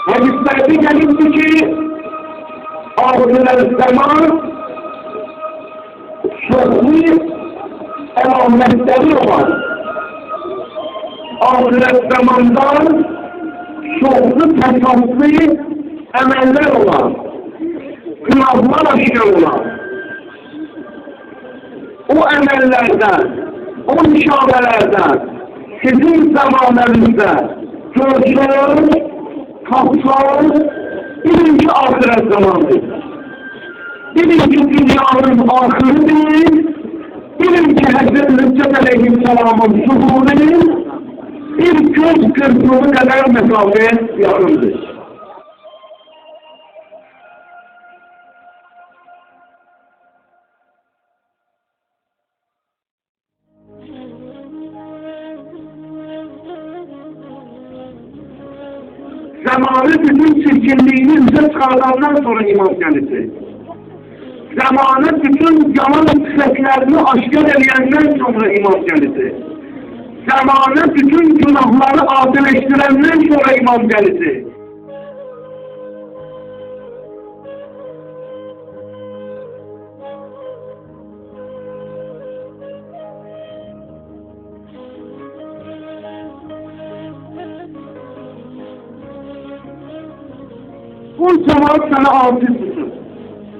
Hadislerde gelipti ki ahir zaman çoğu elametleri olan ahir zamandan çoğu tekaslı emeller olan günahlar aşkı olan o emellerden o müşaverelerden sizin zamanlarınızda görüşler, kaplar, birinci ahiret zamanıdır. Birinci dünyanın ahiridir, birinci Hazreti Hüccet Aleyhisselam'ın zuhuridir, bir göz kırpımı kadar mesafe yarımdır. Zamanı bütün çirkinliğini üzere çıkardandan sonra iman kendisi. Zamanı bütün yalan pisliklerini aşkar edilenden sonra iman kendisi. Zamanı bütün günahları adilleştirenden sonra iman kendisi. Bu cemaat sana aciz tutsun.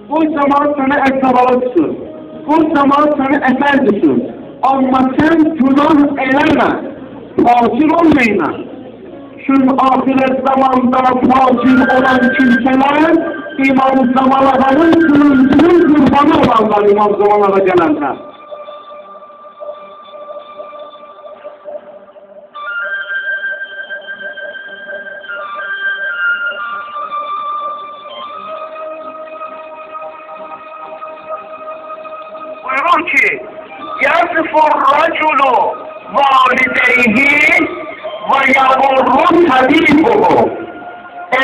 Bu cemaat sana esabalı tutsun. Bu cemaat sana eser tutsun. Ama sen günah eleme. Fakir olmayına. Çünkü ahiret zamanda fakir olan kimseler İmam Zamana'nın kılıncının kurbanı olanlar İmam Zamana'na gelenler. Buyurur ki يَزْفُرْ رَجُلُ وَالِدَيْهِ وَيَغُرُّ تَبِيبُهُ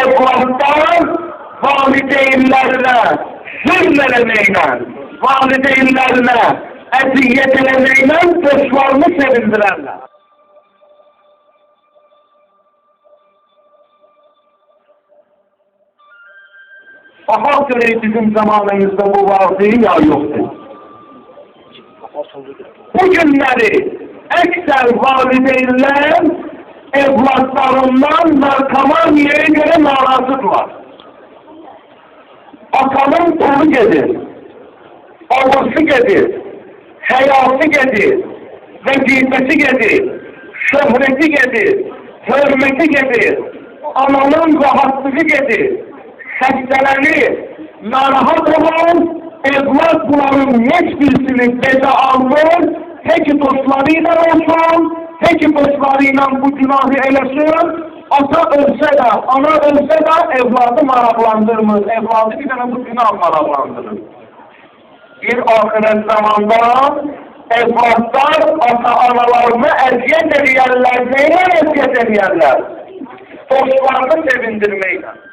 Evlatlar valideynlerine zulmelemeyle, valideynlerine eziyet elemeyle dostlarını sevindirerler. Aha göre bizim zamanımızda bu vardı ya yoktu. Bu günleri ekser valideynler evlatlarından narkomaniyeye göre narazıdırlar. Atanın kulu gedir, babası gedir, hayatı gedir, vazifesi gedir, şöhreti gedir, hürmeti gedir, ananın rahatlığı gedir, hastalanır, narahat olan evlat bunların hiçbirisini gece alır, peki dostlarıyla olsun, peki dostlarıyla bu günahı elesin, ata ölse de, ana ölse de evladı maraklandırmır, evladı bir tane bu günah maraklandırır. Bir ahiret zamanda evlatlar ata-analarını eziyet ediyorlar, neyle eziyet ediyorlar? Dostlarını sevindirmeyle.